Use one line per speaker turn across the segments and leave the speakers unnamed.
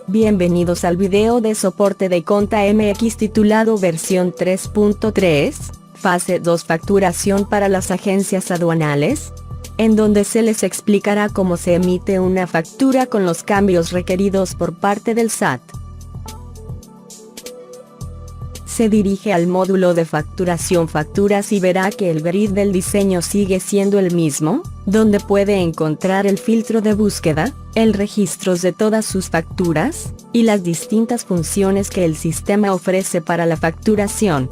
Bienvenidos al video de soporte de Conta MX titulado versión 3.3, fase 2 facturación para las agencias aduanales, en donde se les explicará cómo se emite una factura con los cambios requeridos por parte del SAT. Se dirige al módulo de facturación facturas y verá que el grid del diseño sigue siendo el mismo, donde puede encontrar el filtro de búsqueda, el registro de todas sus facturas, y las distintas funciones que el sistema ofrece para la facturación.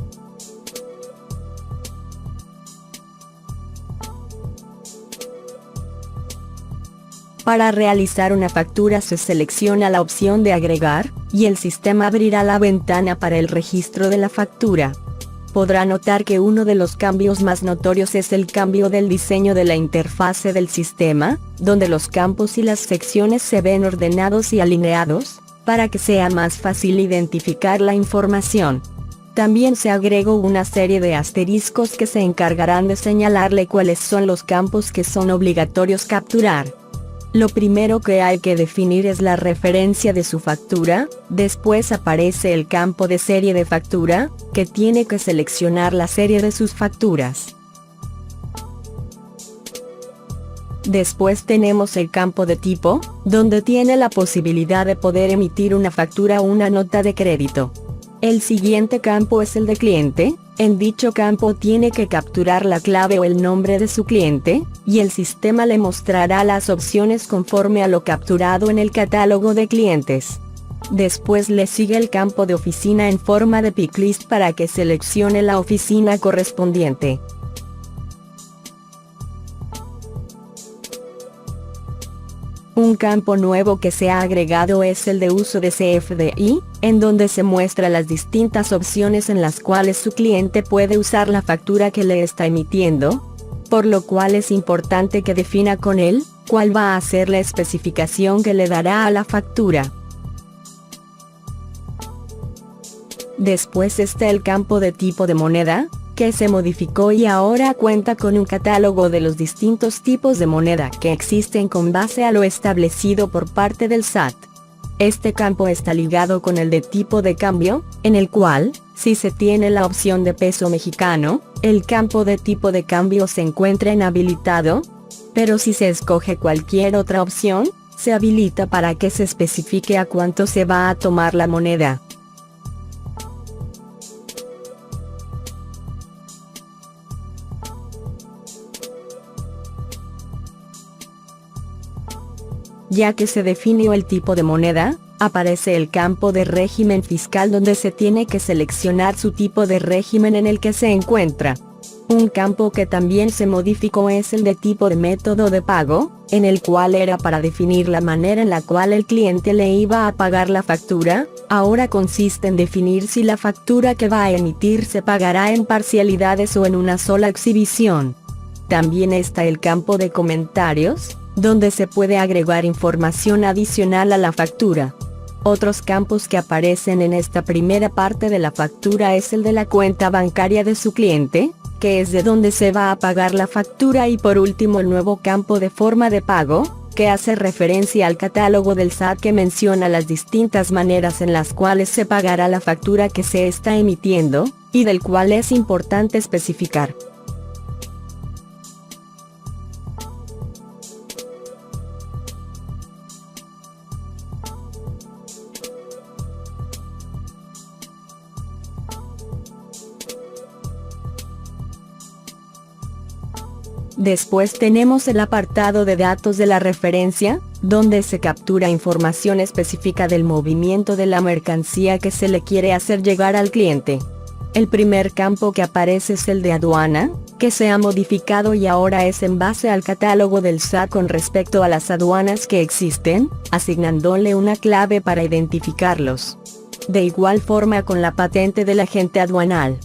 Para realizar una factura se selecciona la opción de agregar, y el sistema abrirá la ventana para el registro de la factura. Podrá notar que uno de los cambios más notorios es el cambio del diseño de la interfase del sistema, donde los campos y las secciones se ven ordenados y alineados, para que sea más fácil identificar la información. También se agregó una serie de asteriscos que se encargarán de señalarle cuáles son los campos que son obligatorios capturar. Lo primero que hay que definir es la referencia de su factura, después aparece el campo de serie de factura, que tiene que seleccionar la serie de sus facturas. Después tenemos el campo de tipo, donde tiene la posibilidad de poder emitir una factura o una nota de crédito. El siguiente campo es el de cliente. En dicho campo tiene que capturar la clave o el nombre de su cliente, y el sistema le mostrará las opciones conforme a lo capturado en el catálogo de clientes. Después le sigue el campo de oficina en forma de pick list para que seleccione la oficina correspondiente. Un campo nuevo que se ha agregado es el de uso de CFDI, en donde se muestra las distintas opciones en las cuales su cliente puede usar la factura que le está emitiendo, por lo cual es importante que defina con él cuál va a ser la especificación que le dará a la factura. Después está el campo de tipo de moneda, que se modificó y ahora cuenta con un catálogo de los distintos tipos de moneda que existen con base a lo establecido por parte del SAT. Este campo está ligado con el de tipo de cambio, en el cual, si se tiene la opción de peso mexicano, el campo de tipo de cambio se encuentra inhabilitado, pero si se escoge cualquier otra opción, se habilita para que se especifique a cuánto se va a tomar la moneda. Ya que se definió el tipo de moneda, aparece el campo de régimen fiscal donde se tiene que seleccionar su tipo de régimen en el que se encuentra. Un campo que también se modificó es el de tipo de método de pago, en el cual era para definir la manera en la cual el cliente le iba a pagar la factura, ahora consiste en definir si la factura que va a emitir se pagará en parcialidades o en una sola exhibición. También está el campo de comentarios, donde se puede agregar información adicional a la factura. Otros campos que aparecen en esta primera parte de la factura es el de la cuenta bancaria de su cliente, que es de donde se va a pagar la factura, y por último el nuevo campo de forma de pago, que hace referencia al catálogo del SAT que menciona las distintas maneras en las cuales se pagará la factura que se está emitiendo, y del cual es importante especificar. Después tenemos el apartado de datos de la referencia, donde se captura información específica del movimiento de la mercancía que se le quiere hacer llegar al cliente. El primer campo que aparece es el de aduana, que se ha modificado y ahora es en base al catálogo del SAT con respecto a las aduanas que existen, asignándole una clave para identificarlos. De igual forma con la patente del agente aduanal.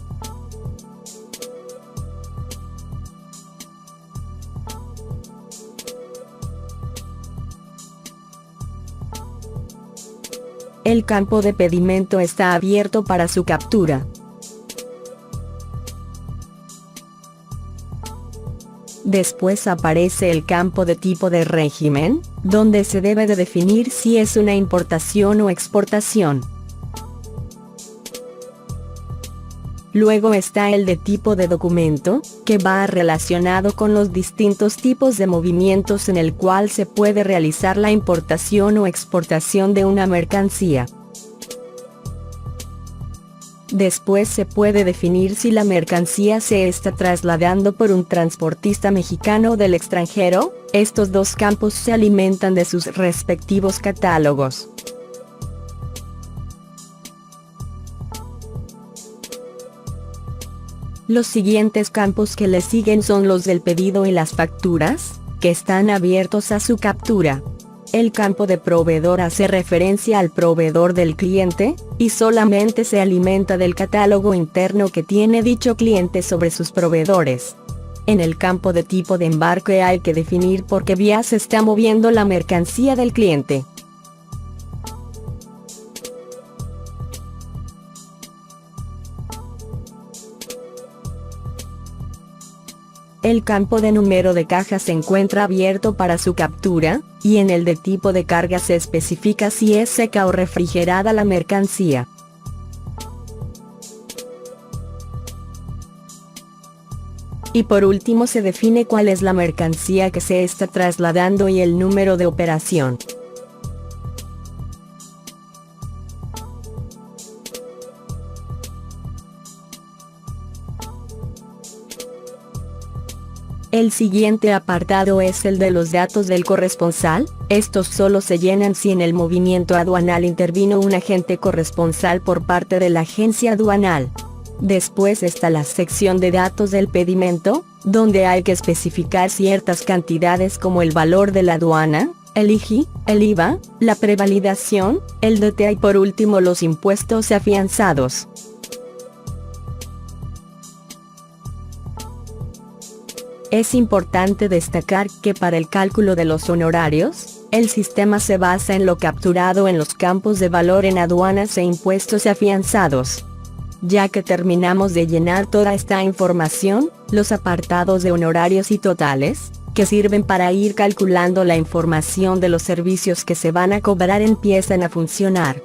El campo de pedimento está abierto para su captura. Después aparece el campo de tipo de régimen, donde se debe de definir si es una importación o exportación. Luego está el de tipo de documento, que va relacionado con los distintos tipos de movimientos en el cual se puede realizar la importación o exportación de una mercancía. Después se puede definir si la mercancía se está trasladando por un transportista mexicano o del extranjero. Estos dos campos se alimentan de sus respectivos catálogos. Los siguientes campos que le siguen son los del pedido y las facturas, que están abiertos a su captura. El campo de proveedor hace referencia al proveedor del cliente, y solamente se alimenta del catálogo interno que tiene dicho cliente sobre sus proveedores. En el campo de tipo de embarque hay que definir por qué vía se está moviendo la mercancía del cliente. El campo de número de caja se encuentra abierto para su captura, y en el de tipo de carga se especifica si es seca o refrigerada la mercancía. Y por último se define cuál es la mercancía que se está trasladando y el número de operación. El siguiente apartado es el de los datos del corresponsal. Estos solo se llenan si en el movimiento aduanal intervino un agente corresponsal por parte de la agencia aduanal. Después está la sección de datos del pedimento, donde hay que especificar ciertas cantidades como el valor de la aduana, el IGI, el IVA, la prevalidación, el DTA y por último los impuestos afianzados. Es importante destacar que para el cálculo de los honorarios, el sistema se basa en lo capturado en los campos de valor en aduanas e impuestos afianzados. Ya que terminamos de llenar toda esta información, los apartados de honorarios y totales, que sirven para ir calculando la información de los servicios que se van a cobrar, empiezan a funcionar.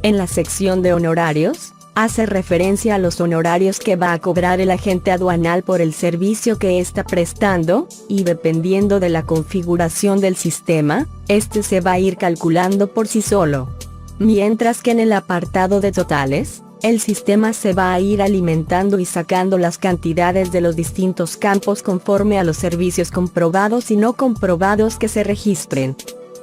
En la sección de honorarios, hace referencia a los honorarios que va a cobrar el agente aduanal por el servicio que está prestando, y dependiendo de la configuración del sistema, este se va a ir calculando por sí solo. Mientras que en el apartado de totales, el sistema se va a ir alimentando y sacando las cantidades de los distintos campos conforme a los servicios comprobados y no comprobados que se registren.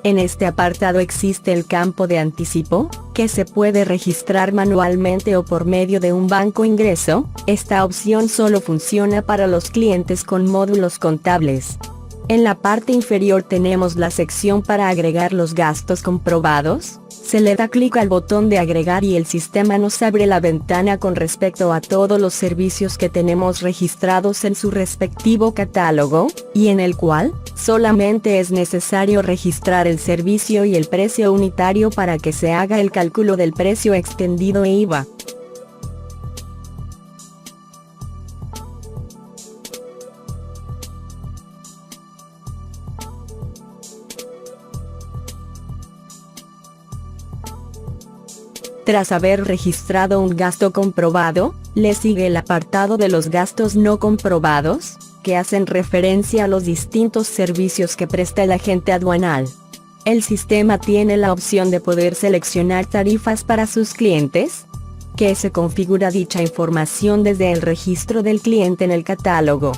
En este apartado existe el campo de anticipo, que se puede registrar manualmente o por medio de un banco ingreso. Esta opción solo funciona para los clientes con módulos contables. En la parte inferior tenemos la sección para agregar los gastos comprobados. Se le da clic al botón de agregar y el sistema nos abre la ventana con respecto a todos los servicios que tenemos registrados en su respectivo catálogo, y en el cual, solamente es necesario registrar el servicio y el precio unitario para que se haga el cálculo del precio extendido e IVA. Tras haber registrado un gasto comprobado, le sigue el apartado de los gastos no comprobados, que hacen referencia a los distintos servicios que presta el agente aduanal. El sistema tiene la opción de poder seleccionar tarifas para sus clientes, que se configura dicha información desde el registro del cliente en el catálogo.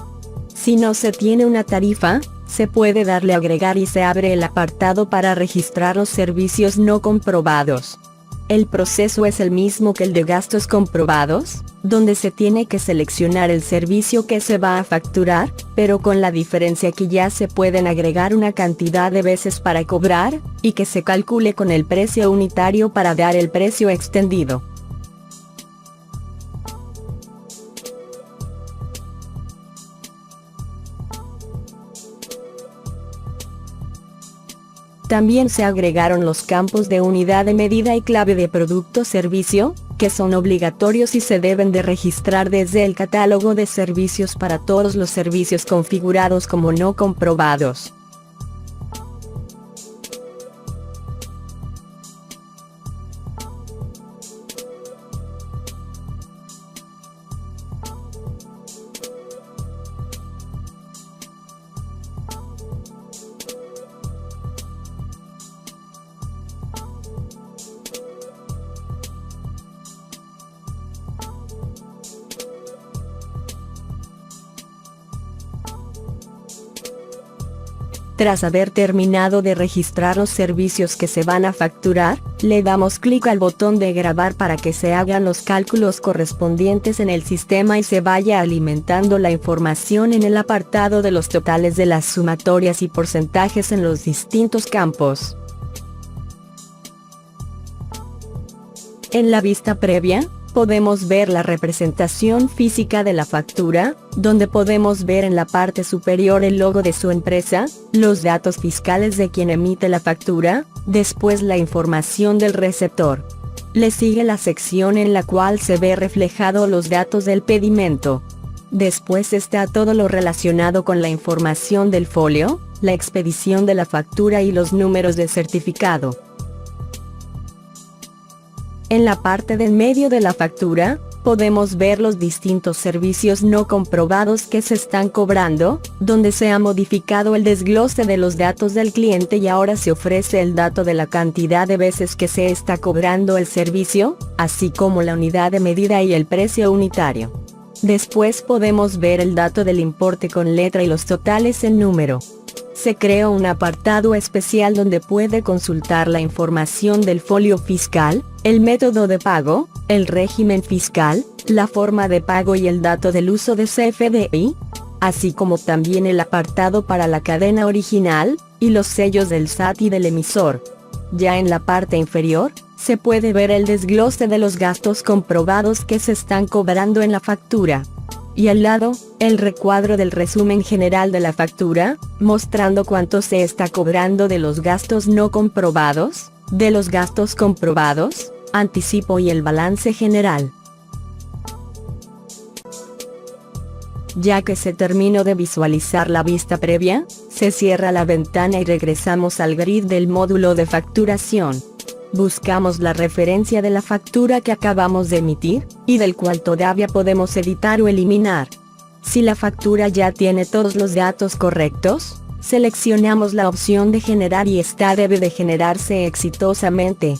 Si no se tiene una tarifa, se puede darle a agregar y se abre el apartado para registrar los servicios no comprobados. El proceso es el mismo que el de gastos comprobados, donde se tiene que seleccionar el servicio que se va a facturar, pero con la diferencia que ya se pueden agregar una cantidad de veces para cobrar, y que se calcule con el precio unitario para dar el precio extendido. También se agregaron los campos de unidad de medida y clave de producto-servicio, que son obligatorios y se deben de registrar desde el catálogo de servicios para todos los servicios configurados como no comprobados. Tras haber terminado de registrar los servicios que se van a facturar, le damos clic al botón de grabar para que se hagan los cálculos correspondientes en el sistema y se vaya alimentando la información en el apartado de los totales de las sumatorias y porcentajes en los distintos campos. En la vista previa, podemos ver la representación física de la factura, donde podemos ver en la parte superior el logo de su empresa, los datos fiscales de quien emite la factura, después la información del receptor. Le sigue la sección en la cual se ve reflejado los datos del pedimento. Después está todo lo relacionado con la información del folio, la expedición de la factura y los números de certificado. En la parte del medio de la factura, podemos ver los distintos servicios no comprobados que se están cobrando, donde se ha modificado el desglose de los datos del cliente y ahora se ofrece el dato de la cantidad de veces que se está cobrando el servicio, así como la unidad de medida y el precio unitario. Después podemos ver el dato del importe con letra y los totales en número. Se creó un apartado especial donde puede consultar la información del folio fiscal, el método de pago, el régimen fiscal, la forma de pago y el dato del uso de CFDI, así como también el apartado para la cadena original, y los sellos del SAT y del emisor. Ya en la parte inferior, se puede ver el desglose de los gastos comprobados que se están cobrando en la factura. Y al lado, el recuadro del resumen general de la factura, mostrando cuánto se está cobrando de los gastos no comprobados, de los gastos comprobados, anticipo y el balance general. Ya que se terminó de visualizar la vista previa, se cierra la ventana y regresamos al grid del módulo de facturación. Buscamos la referencia de la factura que acabamos de emitir, y del cual todavía podemos editar o eliminar. Si la factura ya tiene todos los datos correctos, seleccionamos la opción de generar y esta debe de generarse exitosamente.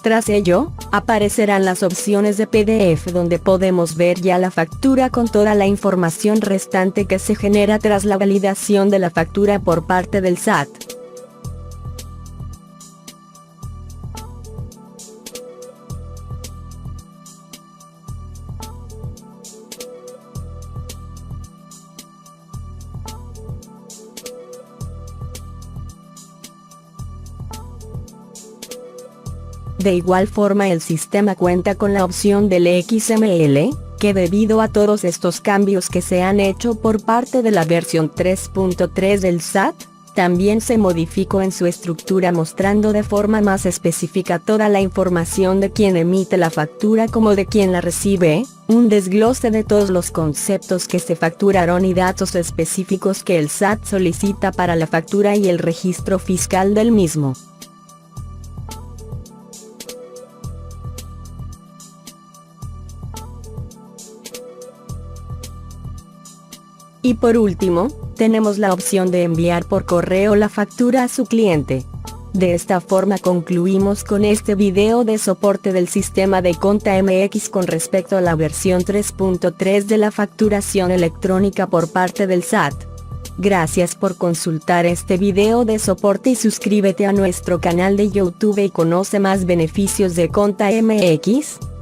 Tras ello, aparecerán las opciones de PDF donde podemos ver ya la factura con toda la información restante que se genera tras la validación de la factura por parte del SAT. De igual forma el sistema cuenta con la opción del XML, que debido a todos estos cambios que se han hecho por parte de la versión 3.3 del SAT, también se modificó en su estructura mostrando de forma más específica toda la información de quien emite la factura como de quien la recibe, un desglose de todos los conceptos que se facturaron y datos específicos que el SAT solicita para la factura y el registro fiscal del mismo. Y por último, tenemos la opción de enviar por correo la factura a su cliente. De esta forma concluimos con este video de soporte del sistema de Conta MX con respecto a la versión 3.3 de la facturación electrónica por parte del SAT. Gracias por consultar este video de soporte y suscríbete a nuestro canal de YouTube y conoce más beneficios de Conta MX.